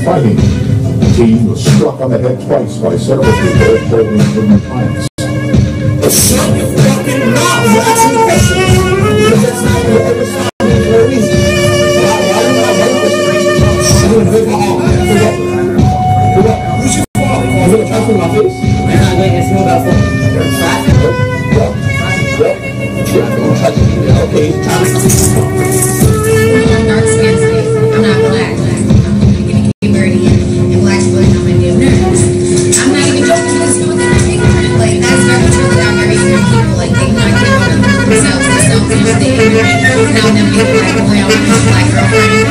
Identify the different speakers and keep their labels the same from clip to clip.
Speaker 1: fighting team was struck on the head twice by several people holding wooden planks.
Speaker 2: Shut your fucking mouth! You're asking the question. That's not your ever stop for a reason. Why do I want this reason? Shoot with my arm. Who's your father? You gonna try to my face? Man, I wait and see what that's for. You're traffic. Don't touch me. Okay.
Speaker 3: I'm dark skinned. I'm not black. I'm gonna keep birdie and black blood on my damn nerves. I'm not even joking with some of them are ignorant. Like, that's very true that I'm very ignorant people. Like, they not care about themselves. They're selfish. They're ignorant. And I'll never get a black boy. I'll never get a black girlfriend.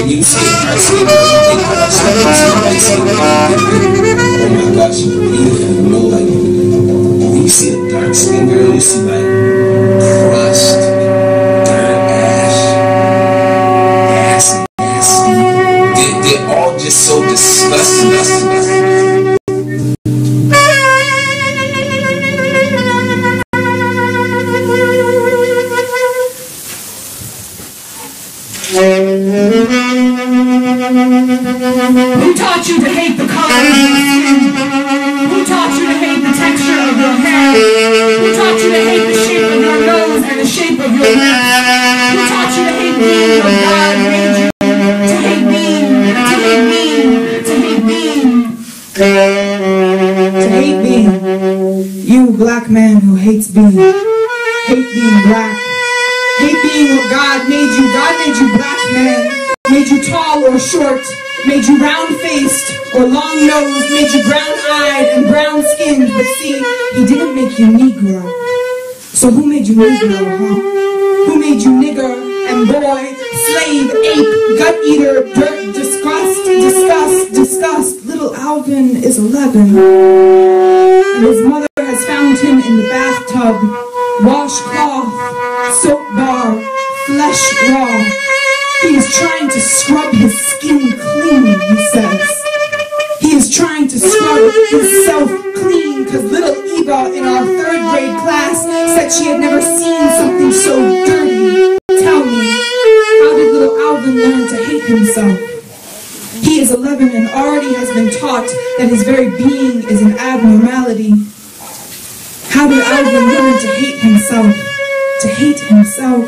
Speaker 2: You see it, right? Oh my gosh, you know, like, when you see a dark skin girl, you see like crushed, dirt, ash, nasty. They're all just so disgusting.
Speaker 4: Who taught you to hate the color of your skin? Who taught you to hate the texture of your hair? Who taught you to hate the shape of your nose and the shape of your lips? Who taught you to hate me when God made you? To hate me, to hate me, to hate me. To hate me. You black man who hates being, hate being black. Hate being what God made you. God made you black, man. Made you tall or short. Made you round-faced or long-nosed. Made you brown-eyed and brown-skinned. But see, he didn't make you Negro. So who made you Negro, huh? Who made you nigger and boy, slave, ape, gut-eater, dirt, disgust? Little Alvin is 11. And his mother has found him in the bathtub. Washcloth, soap bar, flesh raw. He is trying to scrub his skin clean, he says. He is trying to scrub himself clean, because little Eva in our 3rd grade class said she had never seen something so dirty. Tell me, how did little Alvin learn to hate himself? He is 11 and already has been taught that his very being is an abnormality. How did Alvin learn to hate himself? To hate himself?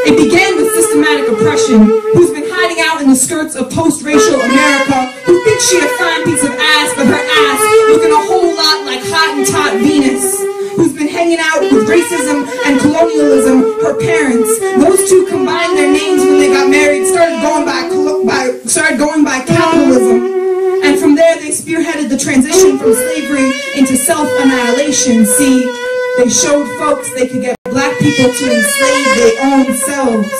Speaker 4: It began with systematic oppression, who's been hiding out in the skirts of post-racial America, who thinks she a fine piece of ass, but her ass looking a whole lot like Hottentot Venus, who's been hanging out with racism and colonialism, her parents. Those two combined their names when they got married, started going by capitalism, and from there they spearheaded the transition from slavery into self-annihilation. See, they showed folks they could get black people to enslave their own selves,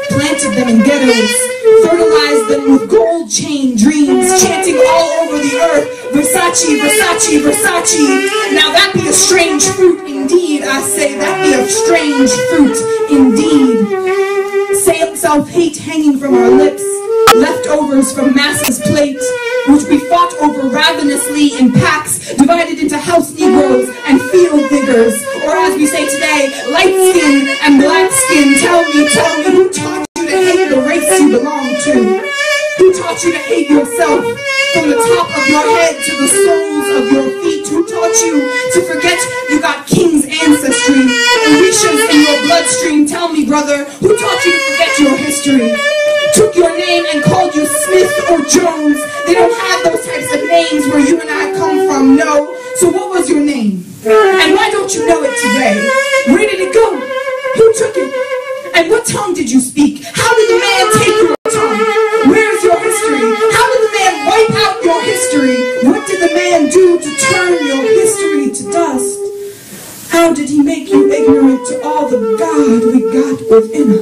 Speaker 4: planted them in ghettos, fertilized them with gold chain dreams, chanting all over the earth, Versace, Versace, Versace. Now that be a strange fruit indeed, I say, that be a strange fruit indeed. Self-hate hanging from our lips, leftovers from masses' plate, which we fought over ravenously in packs, divided into house Negroes and field diggers, or as we say today, light skin and black skin. Tell me, who taught you to hate the race you belong to? Who taught you to hate yourself from the top of your head to the soles of your feet? Who taught you to forget you got king's ancestry, Orishas in your bloodstream? Tell me, brother, who taught you to forget your history? Took your name and called you Smith or Jones. They don't have those types of names where you and I come from, no. So what was your name? And why don't you know it today? Where did it go? Who took it? And what tongue did you speak? How did the man take your tongue? Where's your history? How did the man wipe out your history? What did the man do to turn your history to dust? How did he make you ignorant to all the God we got within us?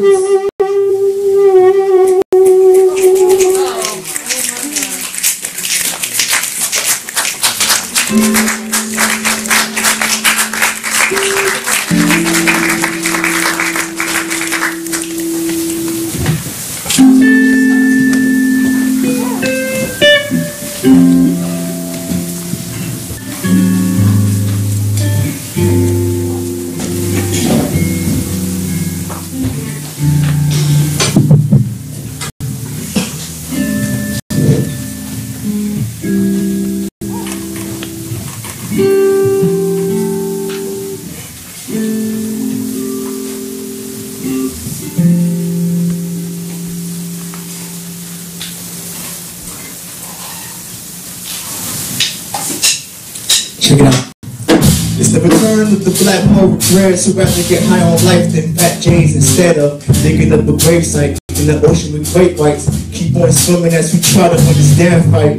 Speaker 2: concerned with the black poet dreads who rather get high on life than fat J's instead of digging up a gravesite in the ocean with great whites. Keep on swimming as we try to win this damn fight.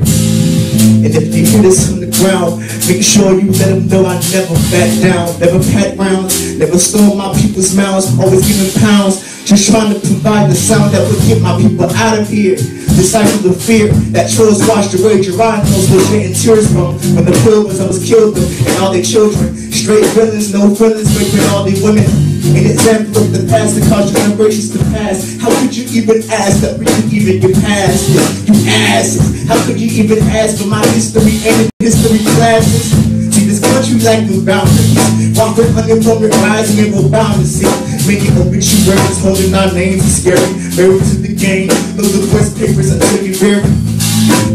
Speaker 2: And if they hit us on the ground, make sure you let them know I never back down. Never pat rounds, never stole my people's mouths, always giving pounds. Just trying to provide the sound that would get my people out of here. The cycle of fear that trolls washed away Geronimo's was getting tears from. When the pilgrims almost killed them and all their children. Straight villains, no feelings, raping all their women. An example of the past that caused generations to pass. How could you even ask that we could even get past it? You asses, how could you even ask for my history and history classes? See, this country lacking boundaries. While we're unemployment rising and we're bound to see many obituaries holding our names is scary. Married to the game, look the West papers until you bury.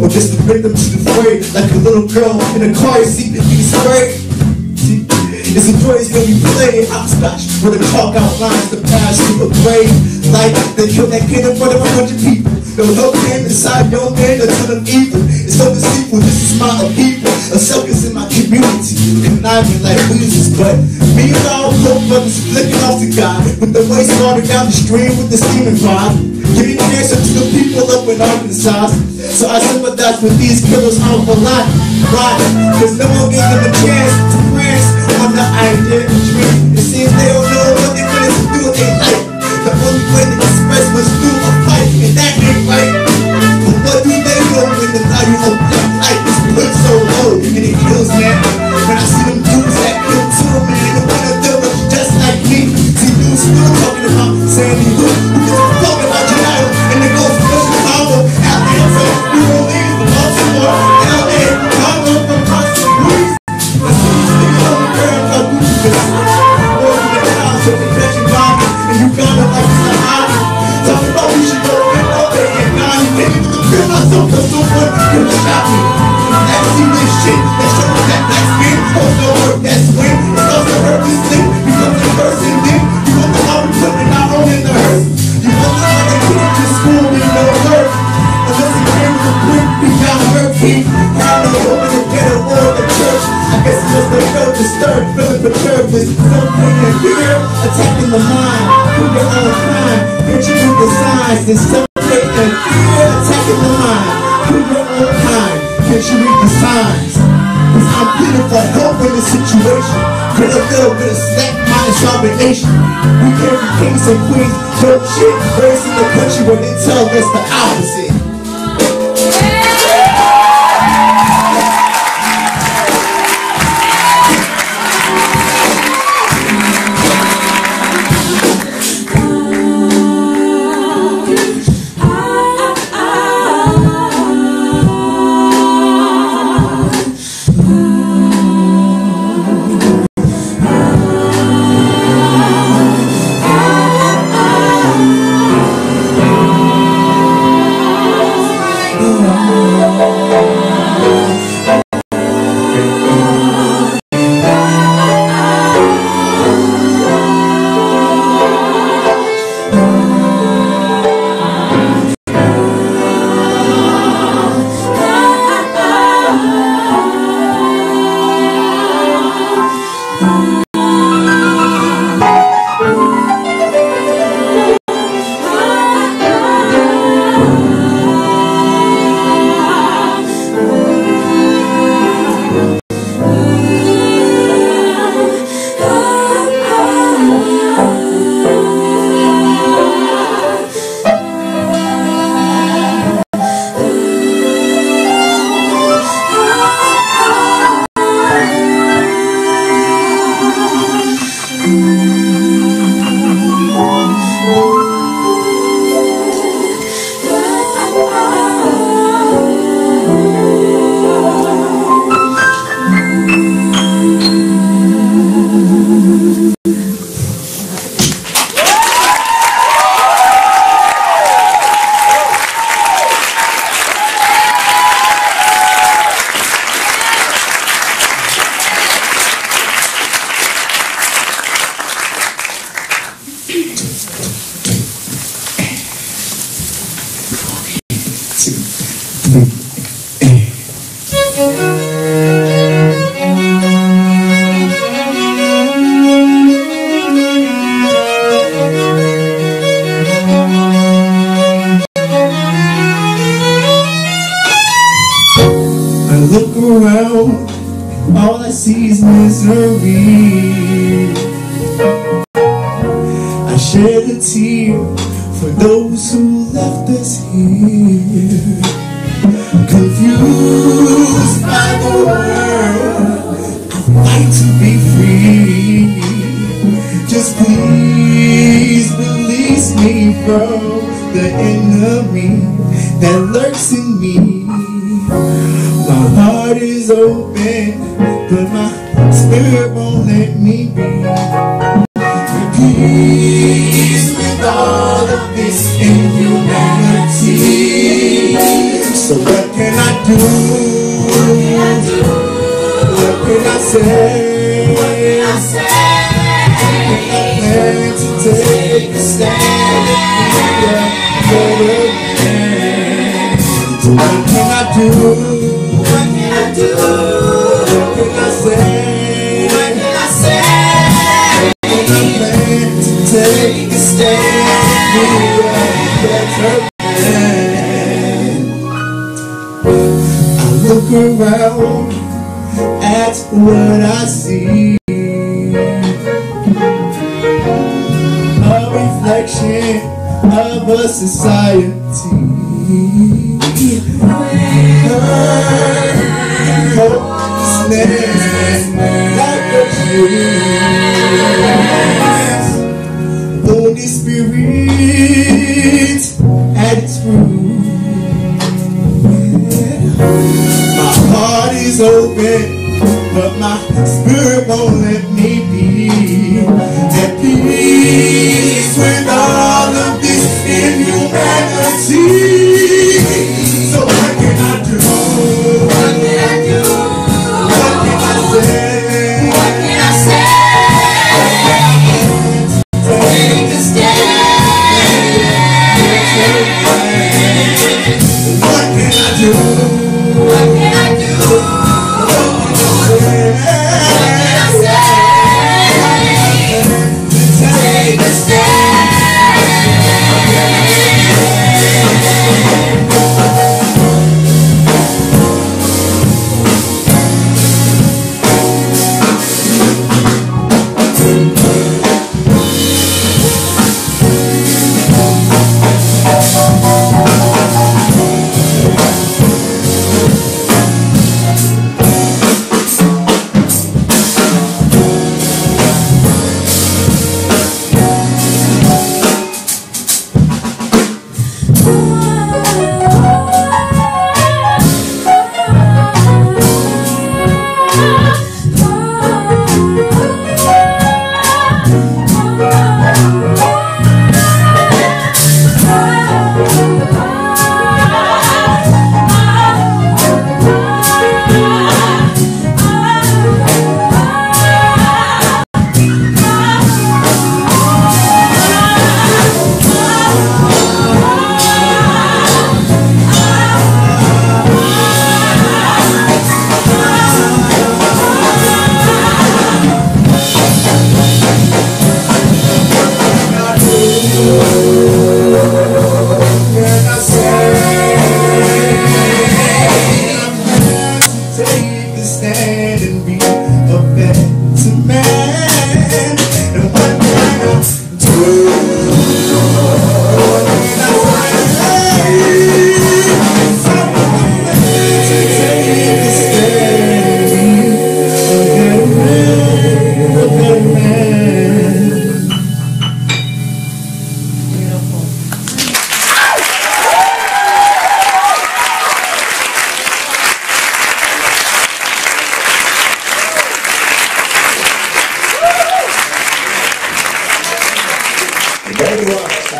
Speaker 2: Or just to bring them to the fray, like a little girl in a car seat that gets sprayed. See, it's a joyous when we play hopscotch, where the chalk outlines the past to a grave. Like they killed that kid in front of 100 people. No help came inside young men to turn them evil. It's so deceitful, this is my people. A circus in my community, conniving like weasels. But meanwhile, hope brothers flicking off to God, with the waste water down the stream with the steaming rod. Giving cancer to the people up in Arkansas. So I sympathize with these killers all a lot. Right, cause no one gave them a chance to prance on the idea and dream. It seems they don't know what they're going to do with their life. The only way to express was through a fight, and that ain't right. But what do they know when the value of black life is put so low? And it kills, man. When I see them dudes that kill too, man, and one of them was just like me. See dudes still talking about Sandy Hook, because we're talking about Gennaro, and they go from Chicago, Atlanta, New Orleans, Baltimore, LA, Congo, from Costa Rica. Let's see the other girl of Lucas. Or in the house of the Catching Bobby, and you got it like it's a hobby. Talking about we should go get over and gone. You can't even compare myself to someone who can shop me. That serious shit that shows that black skin holds no work, that's when it's also hurt this thing. Become the person then you want the law we putting our own in the hearse. You want the other kid to school with no work. Unless it came with a quick, we got hurt heat. Had no hope in the ghetto or the church. I guess it's just they felt disturbed, feeling perturbed. There's something in fear attacking the mind. Through your own crime, picture with the signs. There's something in fear attacking the mind. Through your own kind, can't you read the signs? Cause I'm pleading for help in this situation. Get a little bit of slack, minus domination. We came from kings and queens, dope shit, raised in the country where they tell us the opposite. tear for those who left us here, confused by the world. I fight to be free. Just please release me from the enemy that lurks in me. My heart is open, but my spirit won't let me be. Peace with all of this inhumanity. So what can I do? What can I say? What can I say? I plan to take a stand and be a better man. So what can I do? What can I do? What can I say? What can I say? I plan to take a stand and be a better man. I look around at what I see, a reflection of a society hopelessness like a dream. Holy Spirit at its root. My heart is open, but my spirit won't let me be at peace with all of this inhumanity. So what can I do? What can I do? What can I say? What can I say? Take a stand. What can I do? What can I do? What can I say? Take a stand.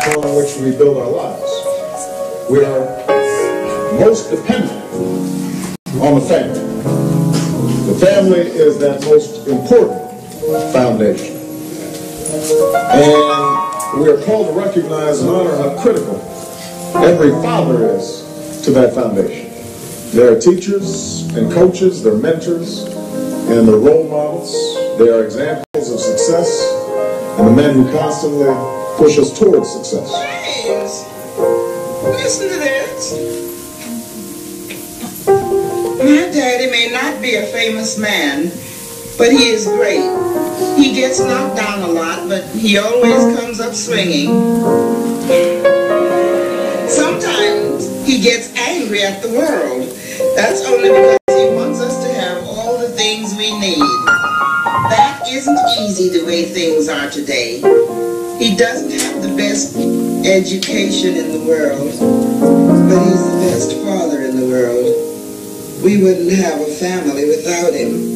Speaker 1: Upon which we build our lives. We are most dependent on the family. The family is that most important foundation. And we are called to recognize and honor how critical every father is to that foundation. They are teachers and coaches, they're mentors, and they're role models. They are examples of success and the men who constantly push us towards success.
Speaker 5: James, listen to this. My daddy may not be a famous man, but he is great. He gets knocked down a lot, but he always comes up swinging. Sometimes he gets angry at the world. That's only because he wants us to have all the things we need. That isn't easy the way things are today. He doesn't have the best education in the world, but he's the best father in the world. We wouldn't have a family without him.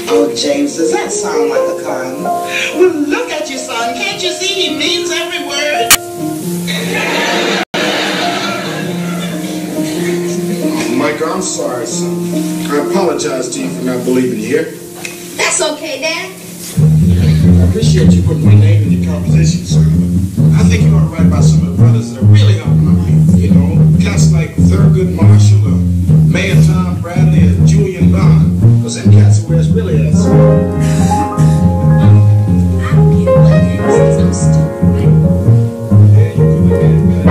Speaker 5: Oh, James, does that sound like a con? Well, look at your son. Can't you see he means every word?
Speaker 1: Micah, I'm sorry, son. I apologize to you for not believing you here.
Speaker 3: That's okay, Dad.
Speaker 1: I appreciate you putting my name in your composition, sir. I think you ought to write about some of the brothers that are really helping my life. You know, cats like Thurgood Marshall or Mayor Tom Bradley or Julian Bond. Because them cats are where it's really at.
Speaker 3: I don't get what that is. I'm stupid.
Speaker 1: Yeah, you can look at it, man.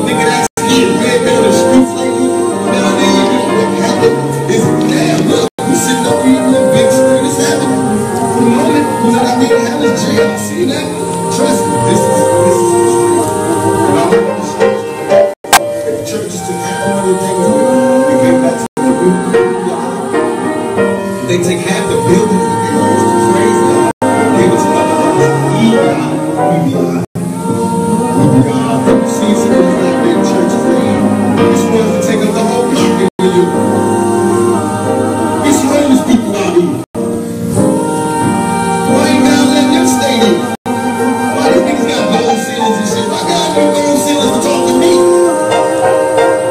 Speaker 6: Nigga, that's here. You ain't been on the streets lately. Nowadays, what happened is, damn, look, we sitting up here in the big screen. It's happening. For the moment, you know what I mean? Hell is jail. See that? Trust me, this is the street. And I'm on the street. If the churches took half of what they take away, they came back to the root. They take half the buildings that they used to praise God. They was like, we God. You see some of the black men churches there. It's supposed to take up the whole block in New York. It's homeless people out here. Why ain't God letting them stay there? Why these niggas got gold ceilings and shit? Why God need gold ceilings to talk to me?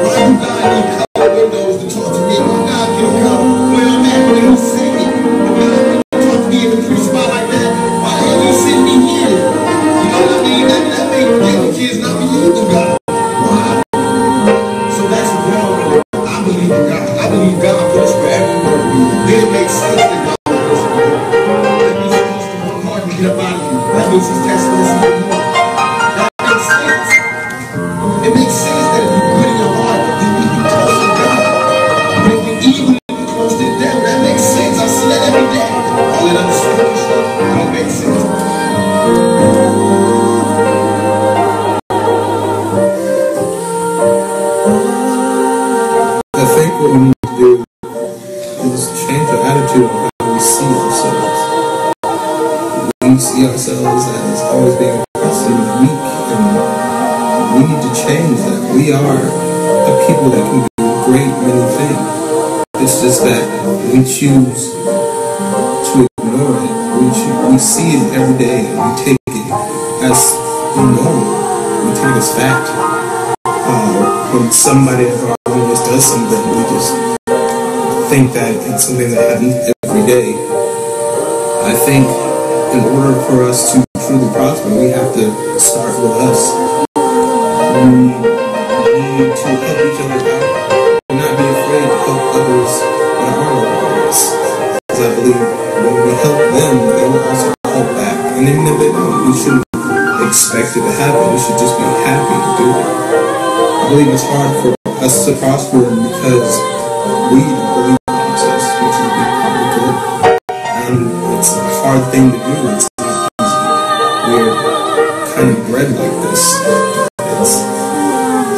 Speaker 6: Why do God need colored windows to talk to me? Why God can come where I'm at when He's singing? Why God can talk to me in a pretty spot like that? Why the hell you send me here? You know what I mean? That make little kids not believe in God. Why? So that's wrong. I believe in God. I believe God put us where everywhere we are. Then it makes sense that God put us there. That means He's supposed to work hard to get up out of you. That means He's testing us even more. That makes sense. It makes sense that if you put in your heart, then you can close to God. But if you're evil, you can close to the devil. That makes sense. I see that every day. All that other stuff don't make sense.
Speaker 7: I think what we need to do is change our attitude on how we see ourselves. We see ourselves as always being oppressed and weak, and we need to change that. We are a people that can do great many things. It's just that we choose to ignore it. We see it every day and we take it as normal. We take it as fact. When somebody around us does something, we just think that it's something that happens every day. I think in order for us to truly prosper, we have to start with us. We need to help each other out and not be afraid to help others that are around us. Because I believe when we help them, they will also help back. And even if they don't, we shouldn't expect it to happen. We should just be happy to do it. I believe it's hard for us to prosper because we don't believe in ourselves, which would be probably good. And it's a hard thing to do. It's not easy. We're kind of bred like this. It's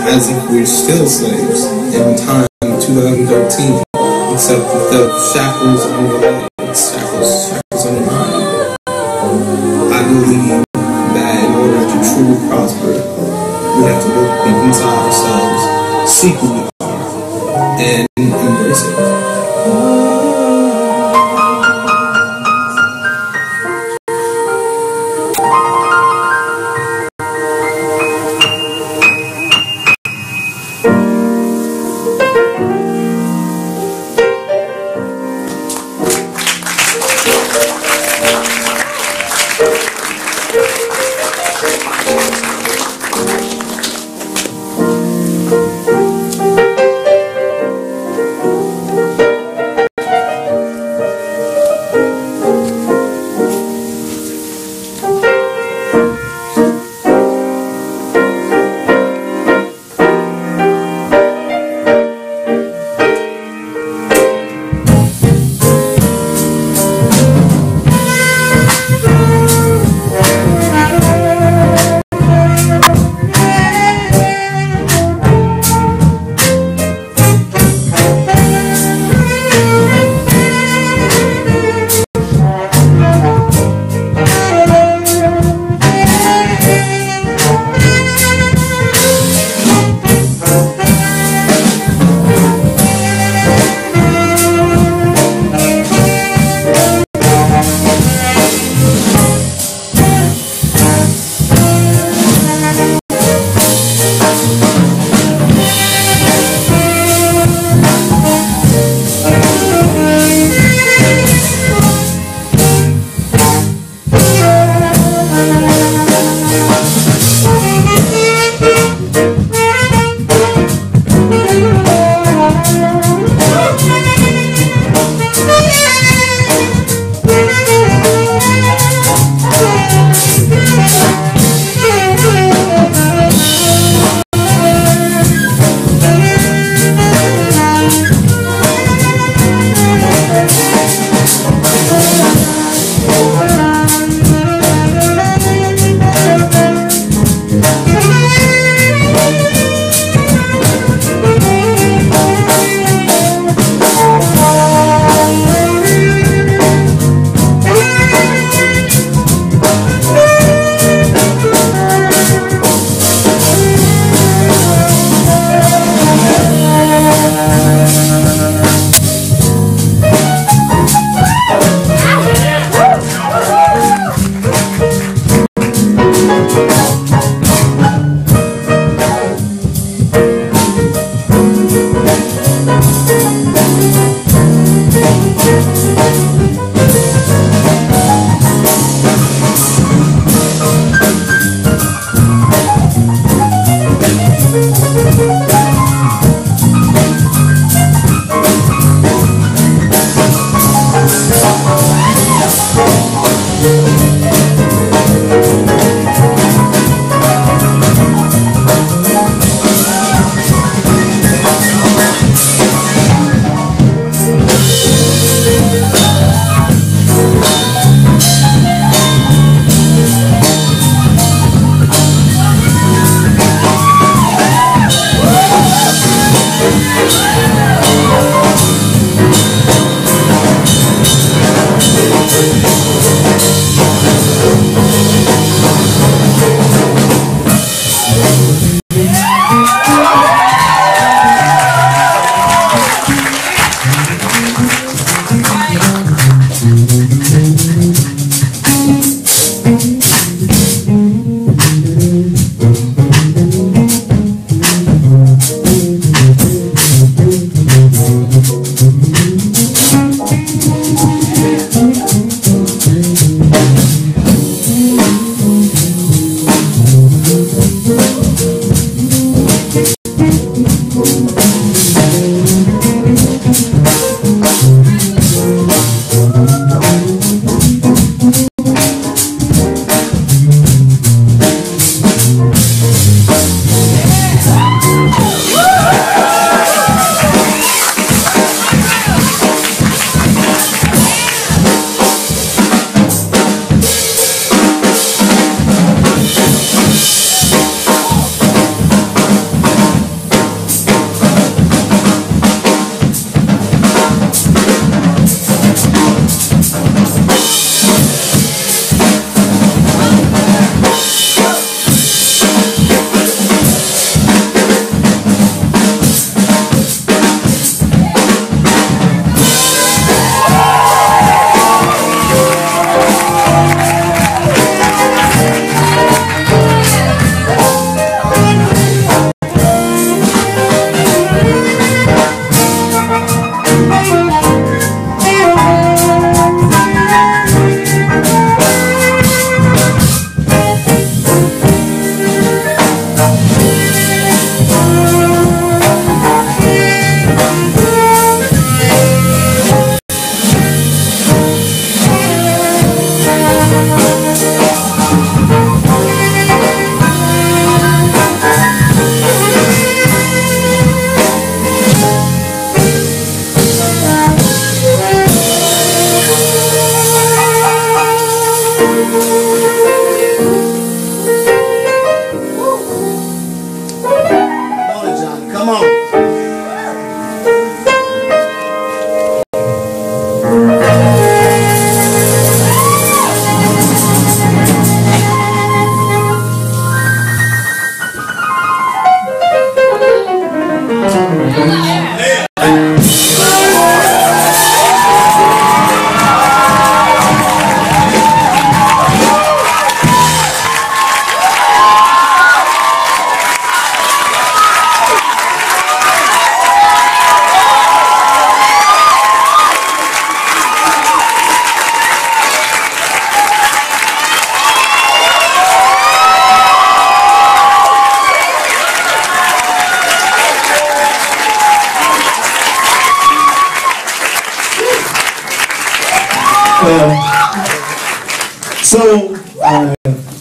Speaker 7: as if we're still slaves in time 2013, except with the shackles on your legs, shackles on your mind. I believe that in order to truly prosper, we have to look deep inside ourselves, see who we are, and embrace it.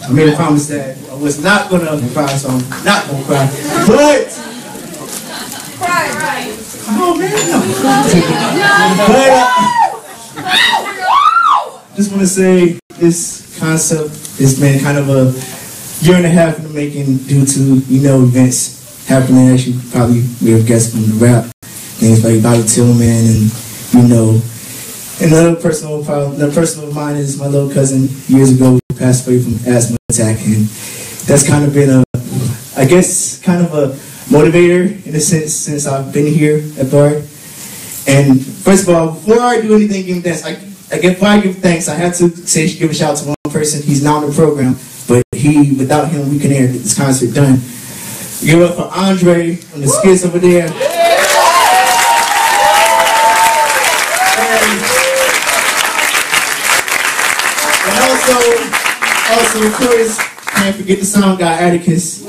Speaker 2: I made a promise that I was not gonna cry, so I'm not gonna cry. But
Speaker 3: Cry.
Speaker 2: come on, man. But just want to say this concept has been kind of a year and a half in the making due to events happening, as you probably may have guessed from the rap. Things like Bobby Tillman and another personal of mine is my little cousin years ago passed away from asthma attack, and that's kind of been I guess kind of a motivator in a sense since I've been here at Bard. And first of all, before I do anything, before I give thanks, I have to give a shout out to one person. He's not on the program, but without him, we couldn't get this concert done. Give it up for Andre on the skits over there. Also, of course, can't forget the sound guy, Atticus.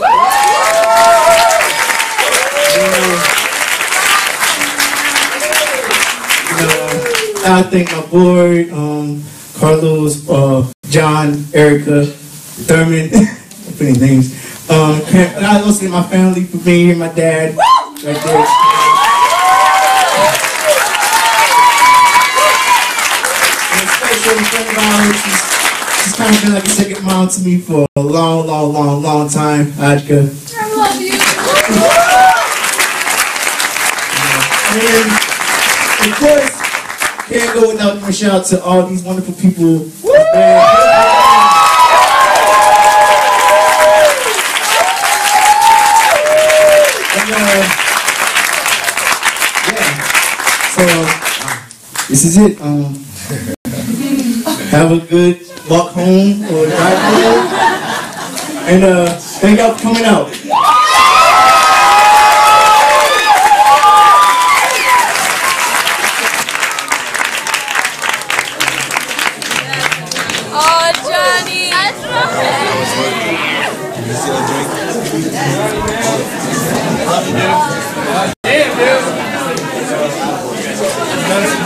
Speaker 2: I thank my board, Carlos, John, Erica, Thurman, pretty names. And I also thank my family for being here, my dad, right there. And especially a friend of ours, she's kind of been like a second mom to me for a long time, Ajka.
Speaker 3: I love you.
Speaker 2: And of course, can't go without giving a shout out to all these wonderful people. So this is it. Have a good walk home or drive home, and thank y'all for coming out.
Speaker 3: Oh, Johnny.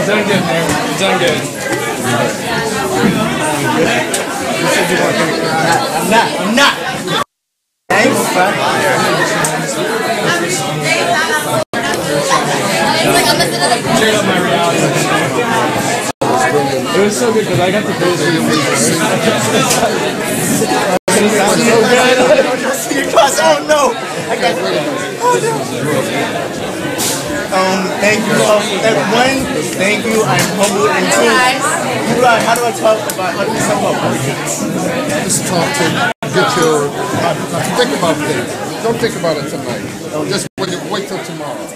Speaker 8: Done good, man. Done good.
Speaker 2: I'm not. Thanks, man.
Speaker 8: Check out my reality. It was so good because I got the booze for your first. It sounds so good.
Speaker 2: Oh no! I got thank you all, everyone. Thank you. I'm humbled and too. How do I talk about politics?
Speaker 9: Just talk to get your think about things. Don't think about it tonight. Just wait till tomorrow.